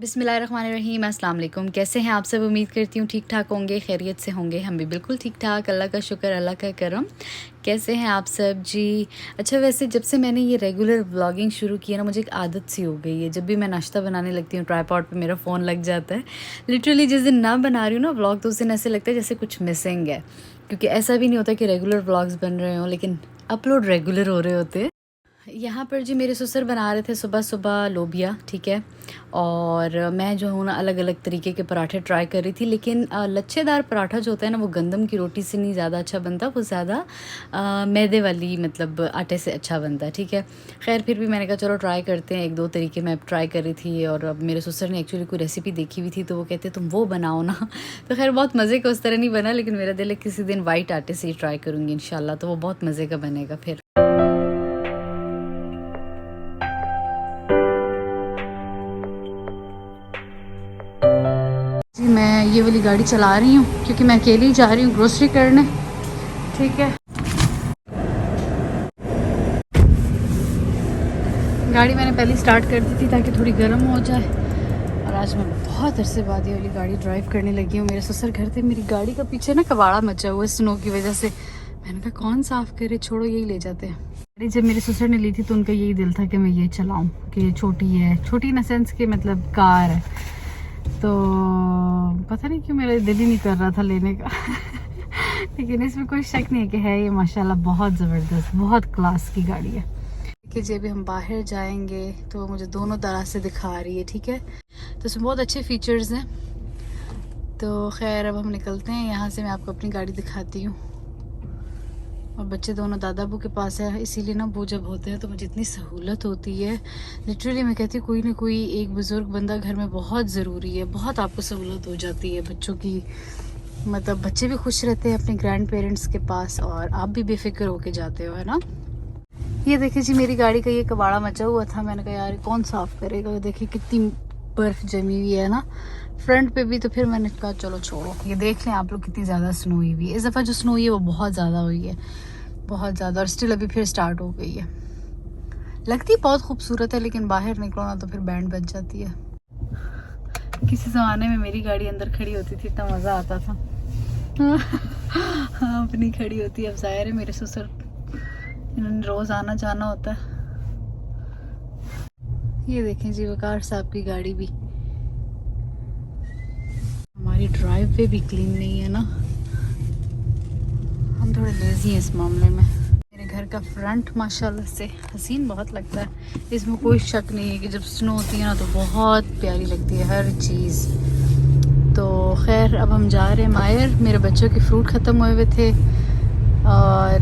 बिस्मिल्लाहिर्रहमानिर्रहीम, अस्सलाम वालेकुम। कैसे हैं आप सब? उम्मीद करती हूँ ठीक ठाक होंगे, खैरियत से होंगे। हम भी बिल्कुल ठीक ठाक, अल्लाह का शुक्र, अल्लाह का करम। कैसे हैं आप सब जी? अच्छा, वैसे जब से मैंने ये रेगुलर व्लॉगिंग शुरू की है ना, मुझे एक आदत सी हो गई है। जब भी मैं नाश्ता बनाने लगती हूँ, ट्राईपॉड पे मेरा फ़ोन लग जाता है। लिटरली जिस दिन ना बना रही हूँ ना व्लॉग, तो उस दिन ऐसे लगता है जैसे कुछ मिसिंग है, क्योंकि ऐसा भी नहीं होता कि रेगुलर व्लॉग्स बन रहे हों, लेकिन अपलोड रेगुलर हो रहे होते हैं। यहाँ पर जी मेरे ससुर बना रहे थे सुबह सुबह लोबिया, ठीक है। और मैं जो हूँ ना अलग अलग तरीके के पराठे ट्राई कर रही थी, लेकिन लच्छेदार पराठा जो होता है ना, वो गंदम की रोटी से नहीं ज़्यादा अच्छा बनता, वो ज़्यादा मैदे वाली मतलब आटे से अच्छा बनता है, ठीक है। खैर फिर भी मैंने कहा चलो ट्राई करते हैं। एक दो तरीके मैं ट्राई कर रही थी, और अब मेरे ससुर ने एक्चुअली कोई रेसिपी देखी हुई थी, तो वो कहते तुम वो बनाओ ना। तो खैर बहुत मज़े का उस तरह नहीं बना, लेकिन मेरा दिल है किसी दिन वाइट आटे से ही ट्राई करूँगी इंशाल्लाह, तो वो बहुत मज़े का बनेगा फिर। जी मैं ये वाली गाड़ी चला रही हूँ क्योंकि मैं अकेली ही जा रही हूँ ग्रोसरी करने, ठीक है। गाड़ी मैंने पहले स्टार्ट कर दी थी ताकि थोड़ी गर्म हो जाए, और आज मैं बहुत अरसे बाद ये वाली गाड़ी ड्राइव करने लगी हूँ। मेरे ससुर घर थे, मेरी गाड़ी का पीछे ना कबाड़ा मचा हुआ है स्नो की वजह से। मैंने कहा कौन साफ़ करे, छोड़ो यही ले जाते हैं। गाड़ी जब मेरे ससुर ने ली थी तो उनका यही दिल था कि मैं ये चलाऊँ, कि ये छोटी है, छोटी इन सेंस के मतलब कार है। तो पता नहीं क्यों मेरा दिल ही नहीं कर रहा था लेने का। लेकिन इसमें कोई शक नहीं है कि है ये माशाल्लाह बहुत ज़बरदस्त, बहुत क्लास की गाड़ी है। कि जब भी हम बाहर जाएंगे तो मुझे दोनों तरह से दिखा रही है, ठीक है। तो इसमें बहुत अच्छे फीचर्स हैं। तो खैर अब हम निकलते हैं यहाँ से, मैं आपको अपनी गाड़ी दिखाती हूँ। और बच्चे दोनों दादा अबू के पास है, इसीलिए ना वो जब होते हैं तो मुझे इतनी सहूलत होती है। लिटरली मैं कहती हूँ कोई ना कोई एक बुज़ुर्ग बंदा घर में बहुत ज़रूरी है, बहुत आपको सहूलत हो जाती है बच्चों की। मतलब बच्चे भी खुश रहते हैं अपने ग्रैंड पेरेंट्स के पास, और आप भी बेफिक्र होके जाते हो, है ना। ये देखिए जी मेरी गाड़ी का ये कबाड़ा मचा हुआ था। मैंने कहा यार कौन साफ़ करेगा, देखिए कितनी बर्फ़ जमी हुई है ना फ्रंट पे भी। तो फिर मैंने कहा चलो छोड़ो, ये देख लें आप लोग कितनी ज़्यादा स्नो हुई हुई है। इस दफ़ा जो स्नो हुई है वो बहुत ज़्यादा हुई है, बहुत ज़्यादा। और स्टिल अभी फिर स्टार्ट हो गई है। लगती बहुत खूबसूरत है, लेकिन बाहर निकलो ना तो फिर बैंड बज जाती है। किसी ज़माने में मेरी गाड़ी अंदर खड़ी होती थी, इतना मज़ा आता था। हाँ अपनी खड़ी होती है। अब ज़ाहिर है मेरे ससुर, इन्होंने रोज़ आना जाना होता है। ये देखें जी वकार साहब की गाड़ी भी। हमारी ड्राइव वे भी क्लीन नहीं है ना, हम थोड़े लेजी हैं इस मामले में। मेरे घर का फ्रंट माशाल्लाह से हसीन बहुत लगता है, इसमें कोई शक नहीं है कि जब स्नो होती है ना तो बहुत प्यारी लगती है हर चीज़। तो खैर अब हम जा रहे हैं मायर। मेरे बच्चों के फ्रूट ख़त्म हुए थे, और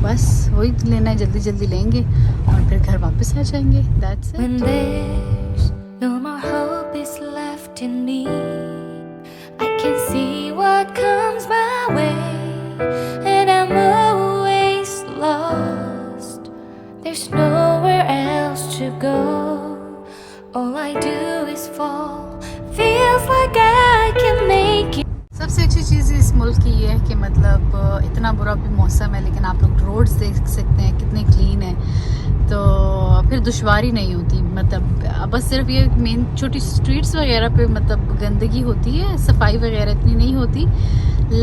बस वही लेना है, जल्दी जल्दी लेंगे और फिर घर वापस आ जाएंगे। That's it. When there's no more hope is left in me, I can see what comes my way, and I'm always lost. There's nowhere else to go. All I do is fall. Feels like I can make it. सबसे अच्छी चीज़ इस मुल्क की ये है कि मतलब इतना बुरा भी मौसम है, लेकिन आप लोग रोड्स देख सकते हैं कितने क्लीन है, तो फिर दुश्वारी नहीं होती। मतलब बस सिर्फ ये मेन छोटी स्ट्रीट्स वगैरह पे मतलब गंदगी होती है, सफाई वगैरह इतनी नहीं होती।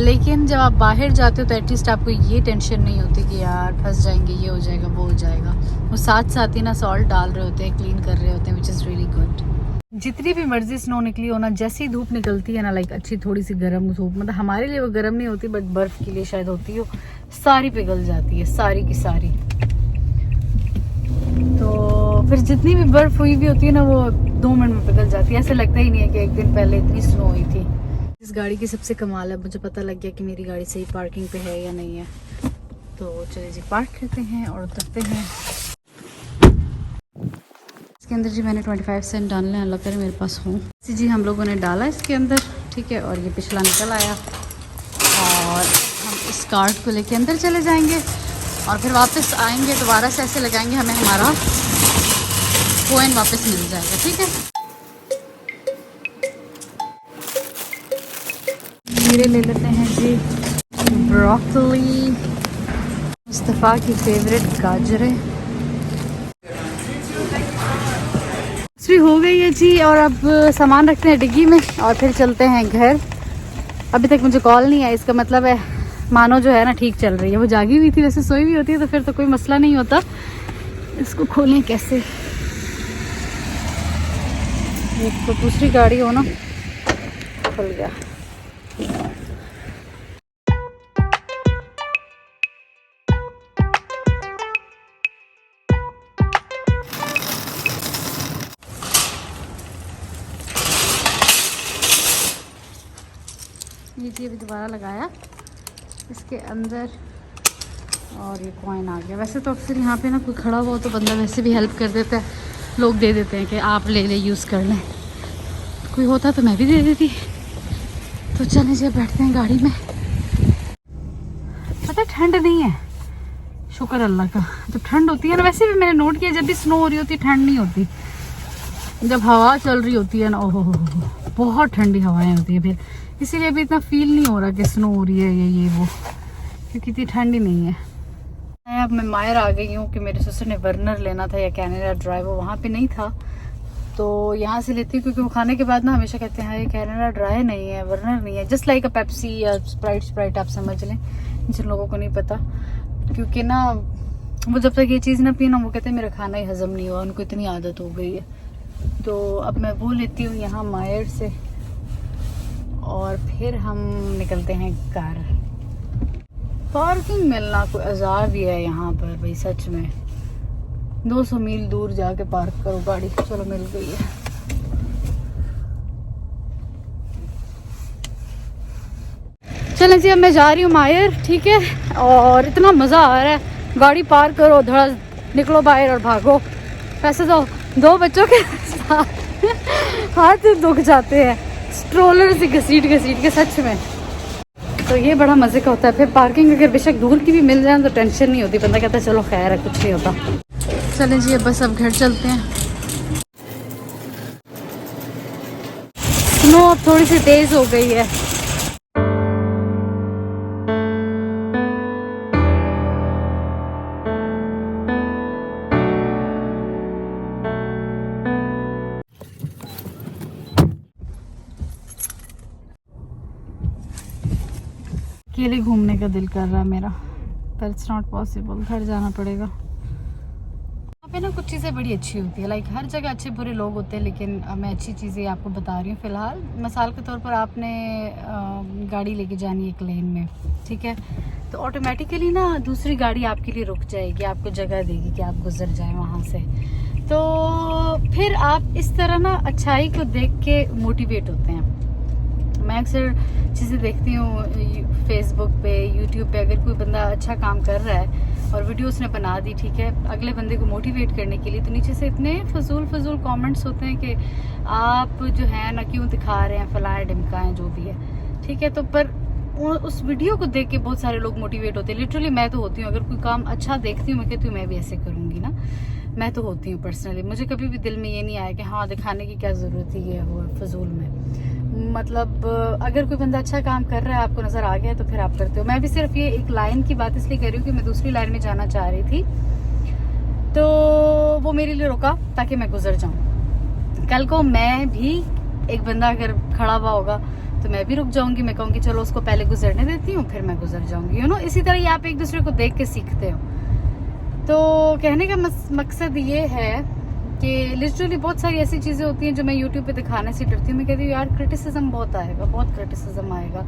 लेकिन जब आप बाहर जाते हो तो एटलीस्ट आपको ये टेंशन नहीं होती कि यार फंस जाएंगे, ये हो जाएगा, वो हो जाएगा। वो साथ साथ ही ना सॉल्ट डाल रहे होते हैं, क्लीन कर रहे होते हैं, विच इज़ रियली गुड। जितनी भी मर्जी स्नो निकली हो ना, जैसी धूप निकलती है ना, लाइक अच्छी थोड़ी सी गर्म धूप, मतलब हमारे लिए वो गर्म नहीं होती बट बर्फ़ के लिए शायद होती हो, सारी पिघल जाती है, सारी की सारी। तो फिर जितनी भी बर्फ़ हुई भी होती है ना, वो 2 मिनट में पिघल जाती है। ऐसे लगता ही नहीं है कि एक दिन पहले इतनी स्नो हुई थी। इस गाड़ी की सबसे कमाल है, मुझे पता लग गया कि मेरी गाड़ी सही पार्किंग पे है या नहीं है। तो चलिए जी पार्क करते हैं और उतरते हैं। इसके अंदर जी मैंने 25 सेंट डालने हैं, अल्लाह करे मेरे पास हों। जी हम लोगों ने डाला इसके अंदर, ठीक है। और ये पिछला निकल आया, और हम इस कार्ड को लेके अंदर चले जाएंगे, और फिर वापस आएंगे दोबारा से ऐसे लगाएंगे, हमें हमारा कॉइन वापस मिल जाएगा, ठीक है। खीरे ले लेते हैं जी, ब्रोकली, मुस्तफ़ा की फेवरेट गाजरें। फ्री हो गई है जी, और अब सामान रखते हैं डिग्गी में और फिर चलते हैं घर। अभी तक मुझे कॉल नहीं आया, इसका मतलब है मानो जो है ना ठीक चल रही है। वो जागी हुई थी, वैसे सोई हुई होती है तो फिर तो कोई मसला नहीं होता। इसको खोलें कैसे, एक तो दूसरी गाड़ी हो ना, खुल गया। ये जी अभी दोबारा लगाया इसके अंदर और ये कॉइन आ गया। वैसे तो अक्सर यहाँ पे ना कोई खड़ा हुआ हो तो बंदा वैसे भी हेल्प कर देता है, लोग दे देते हैं कि आप ले ले यूज़ कर लें। कोई होता तो मैं भी दे देती। तो चलें जी बैठते हैं गाड़ी में। पता है ठंड नहीं है, शुक्र अल्लाह का। जब ठंड होती है ना, वैसे भी मैंने नोट किया जब भी स्नो हो रही होती है ठंड नहीं होती। जब हवा चल रही होती है ना, ओहो हो बहुत ठंडी हवाएं होती है, फिर इसीलिए भी इतना फील नहीं हो रहा कि स्नो हो रही है ये वो, क्योंकि इतनी ठंडी नहीं है। अब मैं मायर आ गई हूँ कि मेरे ससुर ने वर्नर लेना था या कैनेडा ड्राई, वो वहाँ पे नहीं था तो यहाँ से लेती हूँ। क्योंकि वो खाने के बाद ना हमेशा कहते हैं ये कैनेडा ड्राई नहीं है, वर्नर नहीं है, जस्ट लाइक अ पेप्सी या स्प्राइट आप समझ लें, जिन लोगों को नहीं पता। क्योंकि ना वो जब तक ये चीज़ ना पी ना, वो कहते हैं मेरा खाना ही हजम नहीं हुआ, उनको इतनी आदत हो गई है। तो अब मैं वो लेती हूँ यहाँ मायर से और फिर हम निकलते हैं घर। पार्किंग मिलना कोई अजार दिया है यहाँ पर भाई, सच में 200 मील दूर जाके पार्क करो गाड़ी। चलो मिल गई है। चलें जी, अब मैं जा रही हूँ मायर, ठीक है। और इतना मज़ा आ रहा है, गाड़ी पार्क करो, धड़ा निकलो बाहर और भागो। वैसे तो 2 बच्चों के साथ हाथ दुख जाते हैं स्ट्रोलर से घसीट के, सच में। तो ये बड़ा मज़े का होता है। फिर पार्किंग अगर बेशक दूर की भी मिल जाए तो टेंशन नहीं होती, बंदा कहता है चलो खैर है, कुछ नहीं होता। चलें जी अब बस अब घर चलते हैं। स्नो अब थोड़ी सी तेज़ हो गई है। अकेले घूमने का दिल कर रहा है मेरा, पर इट्स नॉट पॉसिबल, घर जाना पड़ेगा। यहाँ पे ना कुछ चीज़ें बड़ी अच्छी होती है, लाइक हर जगह अच्छे बुरे लोग होते हैं, लेकिन मैं अच्छी चीज़ें आपको बता रही हूँ फ़िलहाल। मिसाल के तौर पर आपने गाड़ी लेके जानी है एक लेन में, ठीक है, तो ऑटोमेटिकली ना दूसरी गाड़ी आपके लिए रुक जाएगी, आपको जगह देगी कि आप गुजर जाएं वहाँ से। तो फिर आप इस तरह ना अच्छाई को देख के मोटिवेट होते हैं। मैं अक्सर चीज़ें देखती हूँ फेसबुक पे, यूट्यूब पे, अगर कोई बंदा अच्छा काम कर रहा है और वीडियो उसने बना दी, ठीक है, अगले बंदे को मोटिवेट करने के लिए, तो नीचे से इतने फजूल कमेंट्स होते हैं कि आप जो है ना क्यों दिखा रहे हैं, फलाएं ढिमकाएं जो भी है, ठीक है। तो पर उस वीडियो को देख के बहुत सारे लोग मोटिवेट होते हैं। लिटरली मैं तो होती हूँ, अगर कोई काम अच्छा देखती हूँ मैं कहती हूँ मैं भी ऐसे करूँगी ना, मैं तो होती हूँ पर्सनली। मुझे कभी भी दिल में ये नहीं आया कि हाँ दिखाने की क्या ज़रूरत है, ये वो फजूल में। मतलब अगर कोई बंदा अच्छा काम कर रहा है, आपको नज़र आ गया तो फिर आप करते हो। मैं भी सिर्फ ये एक लाइन की बात इसलिए कर रही हूँ कि मैं दूसरी लाइन में जाना चाह रही थी, तो वो मेरे लिए रुका ताकि मैं गुजर जाऊँ। कल को मैं भी, एक बंदा अगर खड़ा हुआ होगा तो मैं भी रुक जाऊंगी, मैं कहूँगी चलो उसको पहले गुजरने देती हूँ फिर मैं गुजर जाऊंगी, यू नो। इसी तरह ही आप एक दूसरे को देख के सीखते हो। तो कहने का मकसद ये है कि लिटरली बहुत सारी ऐसी चीज़ें होती हैं जो मैं यूट्यूब पे दिखाने से डरती हूँ। मैं कहती हूँ यार क्रिटिसिज्म बहुत आएगा, बहुत क्रिटिसिज्म आएगा,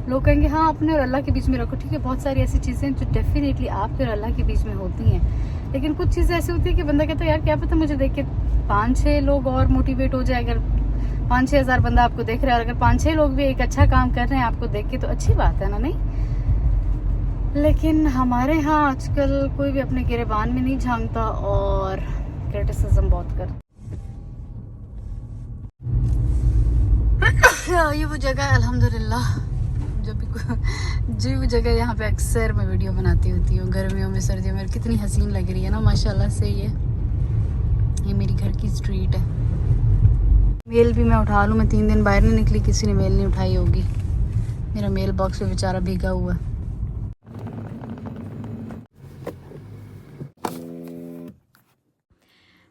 लोग कहेंगे हाँ अपने और अल्लाह के बीच में रखो, ठीक है। बहुत सारी ऐसी चीज़ें जो डेफिनेटली आपके और अल्लाह के बीच में होती हैं, लेकिन कुछ चीज़ें ऐसी होती है कि बंदा कहता है यार क्या पता मुझे देख के 5-6 लोग और मोटिवेट हो जाए। अगर 5-6 हज़ार बंदा आपको देख रहा है और अगर 5-6 लोग भी एक अच्छा काम कर रहे हैं आपको देख के, तो अच्छी बात है ना, नहीं। लेकिन हमारे यहाँ आजकल कोई भी अपने गिरेबान में नहीं झांकता और क्रिटिसिज्म बहुत करता। ये वो जगह है अल्हम्दुलिल्लाह, जो वो जगह यहाँ पे अक्सर मैं वीडियो बनाती होती हूँ गर्मियों में, सर्दियों में। कितनी हसीन लग रही है ना माशाल्लाह से। ये मेरी घर की स्ट्रीट है। मेल भी मैं उठा लूँ, मैं 3 दिन बाहर नहीं निकली, किसी ने मेल नहीं उठाई होगी। मेरा मेल बॉक्स में बेचारा भीगा हुआ है।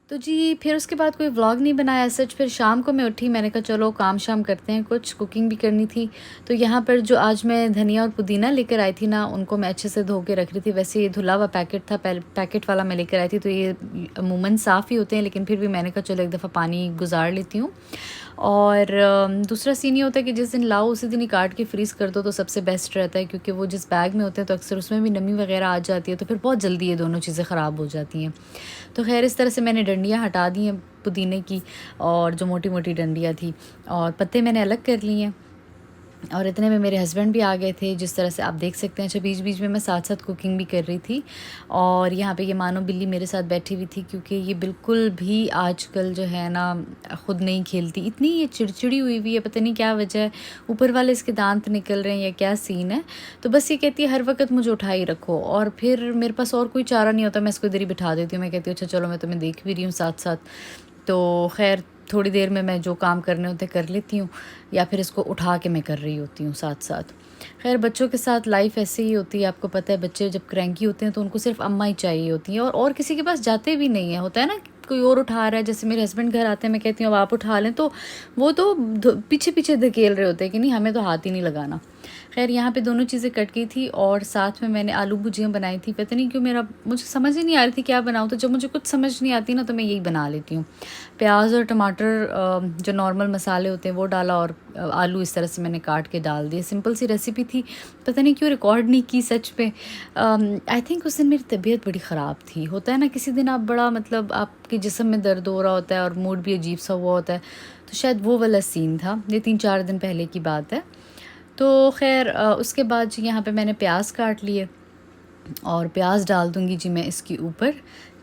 तो जी फिर उसके बाद कोई व्लॉग नहीं बनाया सच। फिर शाम को मैं उठी, मैंने कहा चलो काम शाम करते हैं, कुछ कुकिंग भी करनी थी। तो यहाँ पर जो आज मैं धनिया और पुदीना लेकर आई थी ना, उनको मैं अच्छे से धो के रख रही थी। वैसे ये धुला हुआ पैकेट था, पैकेट वाला मैं लेकर आई थी, तो ये अमूमन साफ़ ही होते हैं, लेकिन फिर भी मैंने कहा चलो एक दफ़ा पानी गुजार लेती हूँ। और दूसरा सीन ये होता है कि जिस दिन लाओ उसी दिन ही काट के फ्रीज़ कर दो तो सबसे बेस्ट रहता है, क्योंकि वो जिस बैग में होते हैं तो अक्सर उसमें भी नमी वगैरह आ जाती है, तो फिर बहुत जल्दी ये दोनों चीज़ें ख़राब हो जाती हैं। तो खैर इस तरह से मैंने डंडियाँ हटा दी हैं पुदीने की, और जो मोटी मोटी डंडियाँ थी, और पत्ते मैंने अलग कर लिए हैं। और इतने में मेरे हस्बैंड भी आ गए थे, जिस तरह से आप देख सकते हैं। अच्छा, बीच बीच में मैं साथ साथ कुकिंग भी कर रही थी। और यहाँ पे ये मानो बिल्ली मेरे साथ बैठी हुई थी, क्योंकि ये बिल्कुल भी आजकल जो है ना ख़ुद नहीं खेलती, इतनी ये चिड़चिड़ी हुई हुई है, पता नहीं क्या वजह है, ऊपर वाले इसके दांत निकल रहे हैं या क्या सीन है। तो बस ये कहती है हर वक्त मुझे उठा ही रखो, और फिर मेरे पास और कोई चारा नहीं होता, मैं इसको इधर ही बिठा देती हूँ। मैं कहती हूँ अच्छा चलो मैं तुम्हें देख भी रही हूँ साथ साथ। तो खैर थोड़ी देर में मैं जो काम करने होते कर लेती हूँ, या फिर इसको उठा के मैं कर रही होती हूँ साथ साथ। खैर बच्चों के साथ लाइफ ऐसे ही होती है, आपको पता है, बच्चे जब क्रैंकी होते हैं तो उनको सिर्फ अम्मा ही चाहिए होती हैं, और किसी के पास जाते भी नहीं है। होता है ना कोई और उठा रहा है, जैसे मेरे हस्बैंड घर आते हैं, मैं कहती हूँ अब आप उठा लें, तो वो तो पीछे पीछे धकेल रहे होते हैं कि नहीं हमें तो हाथ ही नहीं लगाना। खैर यहाँ पे दोनों चीज़ें कट गई थी, और साथ में मैंने आलू भुजियाँ बनाई थी। पता नहीं क्यों मुझे समझ ही नहीं आ रही थी क्या बनाऊँ, तो जब मुझे कुछ समझ नहीं आती ना तो मैं यही बना लेती हूँ। प्याज और टमाटर जो नॉर्मल मसाले होते हैं वो डाला, और आलू इस तरह से मैंने काट के डाल दिए। सिंपल सी रेसिपी थी, पता नहीं क्यों रिकॉर्ड नहीं की सच पे। आई थिंक उस दिन मेरी तबीयत बड़ी ख़राब थी। होता है ना किसी दिन आप बड़ा मतलब आपके जिस्म में दर्द हो रहा होता है और मूड भी अजीब सा हुआ होता है, तो शायद वो वाला सीन था। ये 3-4 दिन पहले की बात है। तो खैर उसके बाद जी यहाँ पे मैंने प्याज काट लिए, और प्याज डाल दूँगी जी मैं इसके ऊपर,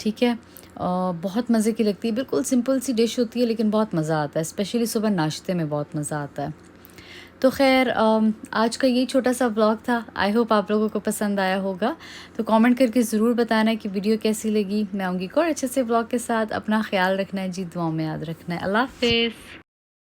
ठीक है। बहुत मज़े की लगती है, बिल्कुल सिंपल सी डिश होती है, लेकिन बहुत मज़ा आता है, स्पेशली सुबह नाश्ते में बहुत मज़ा आता है। तो खैर आज का यही छोटा सा व्लॉग था। आई होप आप लोगों को पसंद आया होगा। तो कमेंट करके ज़रूर बताना कि वीडियो कैसी लगी। मैं आऊँगी एक और अच्छे से व्लॉग के साथ। अपना ख्याल रखना है जी, दुआओं में याद रखना है। अल्लाह हाफ़िज़।